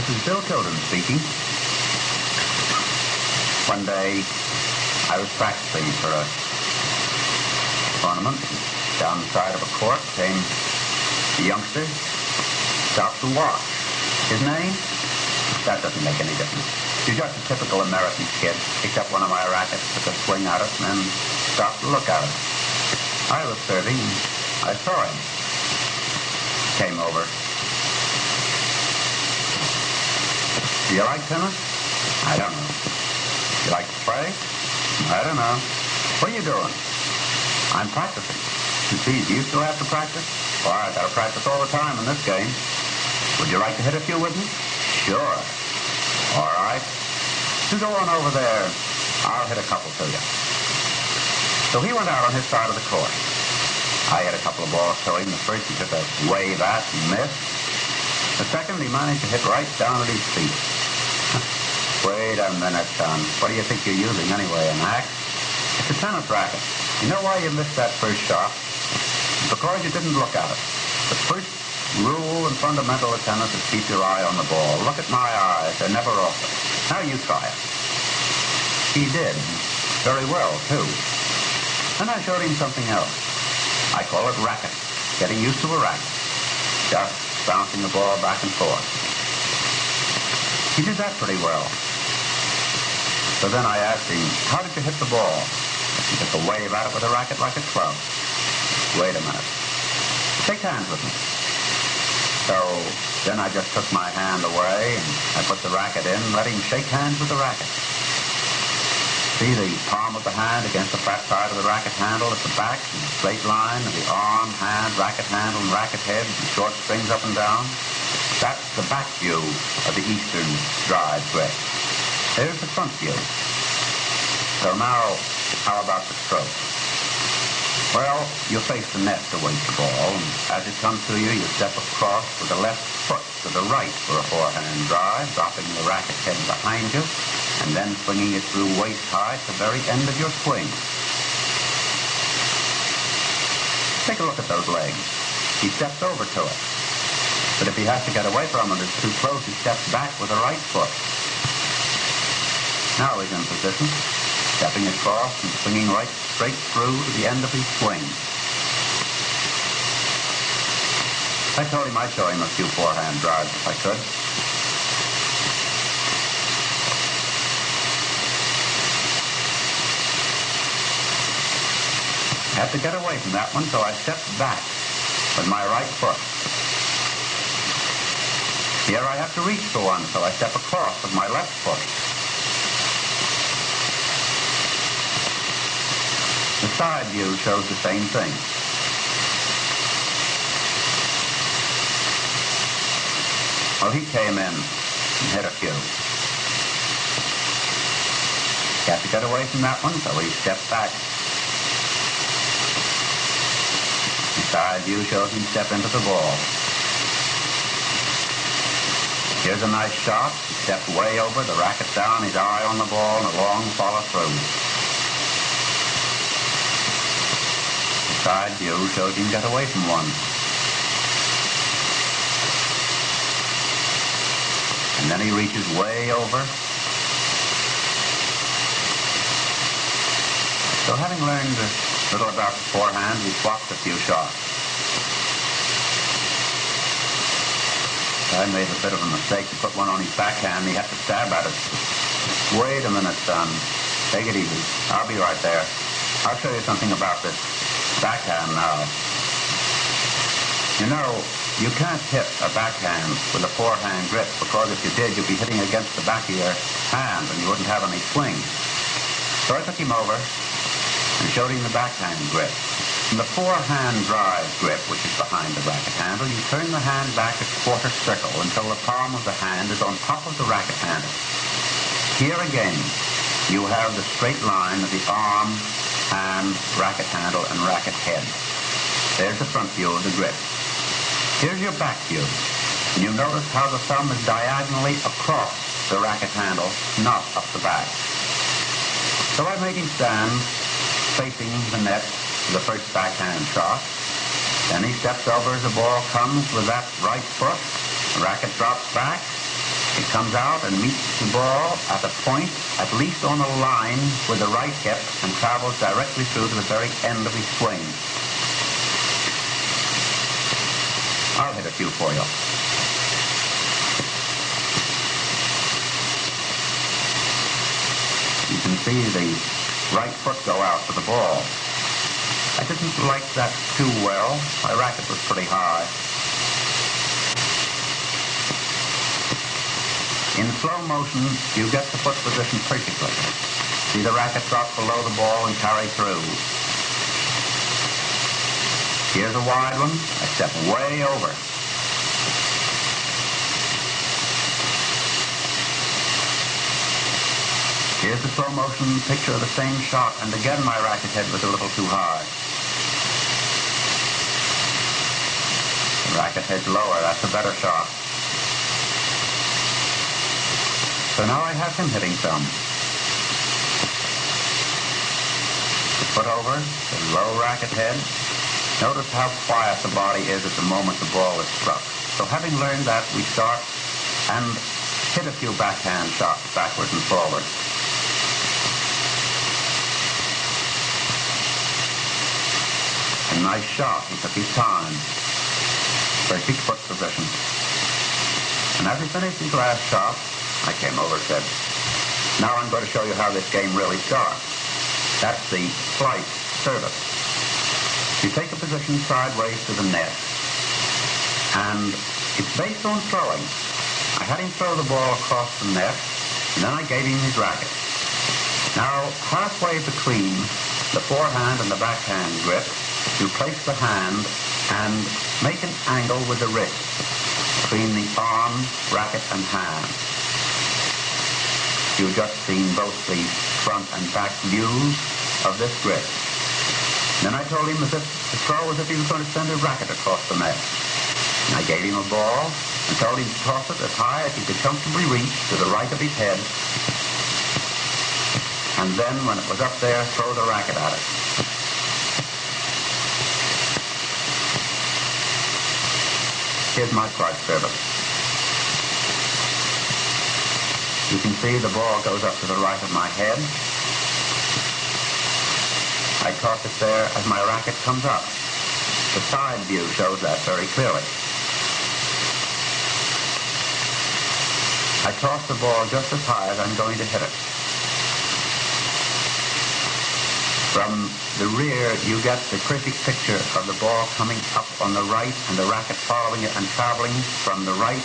This is Bill Tilden speaking. One day, I was practicing for a tournament. Down the side of a court came a youngster, stopped to watch. His name? That doesn't make any difference. He's just a typical American kid. Picked up one of my rackets, took a swing at it, and then stopped to look at it. I was serving, and I saw him. Came over. Do you like tennis? I don't know. You like to play? I don't know. What are you doing? I'm practicing. Gee, do you still have to practice? Well, I gotta practice all the time in this game. Would you like to hit a few with me? Sure. All right. You go on over there. I'll hit a couple to you. So he went out on his side of the court. I hit a couple of balls to him. The first he took a wave at and missed. The second he managed to hit right down at his feet. Wait a minute, son. What do you think you're using anyway, an axe? It's a tennis racket. You know why you missed that first shot? Because you didn't look at it. The first rule and fundamental of tennis is keep your eye on the ball. Look at my eyes. They're never off it. Now you try it. He did. Very well, too. Then I showed him something else. I call it racket. Getting used to a racket. Just bouncing the ball back and forth. He did that pretty well. So then I asked him, how did you hit the ball? He took a wave at it with a racket like a club. Wait a minute. Shake hands with me. So then I just took my hand away and I put the racket in and let him shake hands with the racket. See the palm of the hand against the flat side of the racket handle at the back, and the straight line of the arm, hand, racket handle, and racket head, and short strings up and down. That's the back view of the Eastern drive grip. There's the front view. So now, how about the stroke? Well, you face the net to wait the ball, and as it comes to you, you step across with the left foot to the right for a forehand drive, dropping the racket head behind you, and then swinging it through waist high at the very end of your swing. Take a look at those legs. He steps over to it. But if he has to get away from it, it's too close, he steps back with the right foot. Now he's in position, stepping across and swinging right straight through to the end of his swing. I told him I'd show him a few forehand drives if I could. I had to get away from that one, so I stepped back with my right foot. Here I have to reach for one, so I step across with my left foot. The side view shows the same thing. Well, he came in and hit a few. He had to get away from that one, so he stepped back. The side view shows him step into the ball. Here's a nice shot. He stepped way over, the racket down, his eye on the ball, and a long follow through. The side view shows him get away from one. And then he reaches way over. So having learned a little about the forehand, we swapped a few shots. I made a bit of a mistake to put one on his backhand. He had to stab at it. Wait a minute, son. Take it easy. I'll be right there. I'll show you something about this backhand now. You know, you can't hit a backhand with a forehand grip, because if you did, you'd be hitting against the back of your hand and you wouldn't have any swing. So I took him over and showed him the backhand grip. In the forehand drive grip, which is behind the racket handle, you turn the hand back a quarter circle until the palm of the hand is on top of the racket handle. Here again, you have the straight line of the arm, hand, racket handle, and racket head. There's the front view of the grip. Here's your back view. And you notice how the thumb is diagonally across the racket handle, not up the back. So I made him stand facing the net for the first backhand shot. Then he steps over as the ball comes with that right foot. The racket drops back. It comes out and meets the ball at a point, at least on a line with the right hip, and travels directly through to the very end of his swing. I'll hit a few for you. You can see the right foot go out to the ball. I didn't like that too well. My racket was pretty high. In slow motion, you get the foot position perfectly. See the racket drop below the ball and carry through. Here's a wide one. I step way over. Here's the slow motion picture of the same shot, and again my racket head was a little too high. The racket head's lower. That's a better shot. So now I have him hitting some. Foot over, the low racket head. Notice how quiet the body is at the moment the ball is struck. So having learned that, we start and hit a few backhand shots backwards and forwards. A nice shot. He took his time. Perfect foot position. And as he finished his last shot, I came over and said, now I'm going to show you how this game really starts. That's the slice service. You take a position sideways to the net, and it's based on throwing. I had him throw the ball across the net, and then I gave him his racket. Now, halfway between the forehand and the backhand grip, you place the hand and make an angle with the wrist between the arm, racket, and hand. You've just seen both the front and back views of this grip. Then I told him to throw as if he was going to send a racket across the net. And I gave him a ball and told him to toss it as high as he could comfortably reach to the right of his head. And then when it was up there, throw the racket at it. Here's my slice service. You can see the ball goes up to the right of my head. I toss it there as my racket comes up. The side view shows that very clearly. I toss the ball just as high as I'm going to hit it. From the rear, you get the perfect picture of the ball coming up on the right and the racket following it and traveling from the right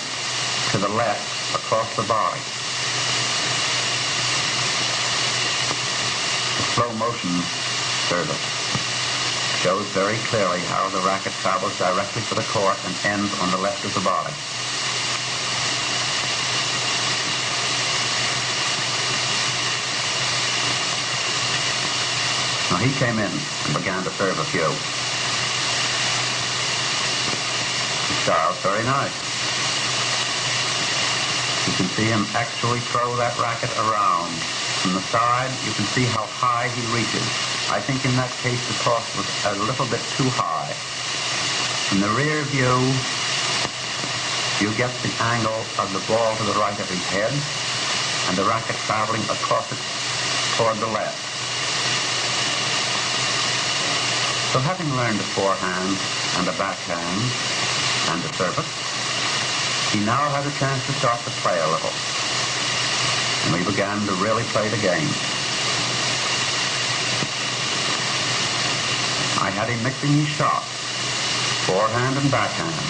to the left across the body. The slow motion service shows very clearly how the racket travels directly to the court and ends on the left of the body. Now he came in and began to serve a few. The style's very nice. You can see him actually throw that racket around. From the side, you can see how high he reaches. I think in that case the toss was a little bit too high. In the rear view, you get the angle of the ball to the right of his head and the racket traveling across it toward the left. So having learned the forehand and the backhand and the service, he now had a chance to start to play a little. And we began to really play the game. I had him mixing his shots, forehand and backhand.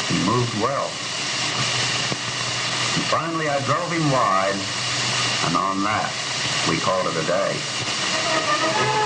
He moved well. And finally I drove him wide, and on that, we called it a day.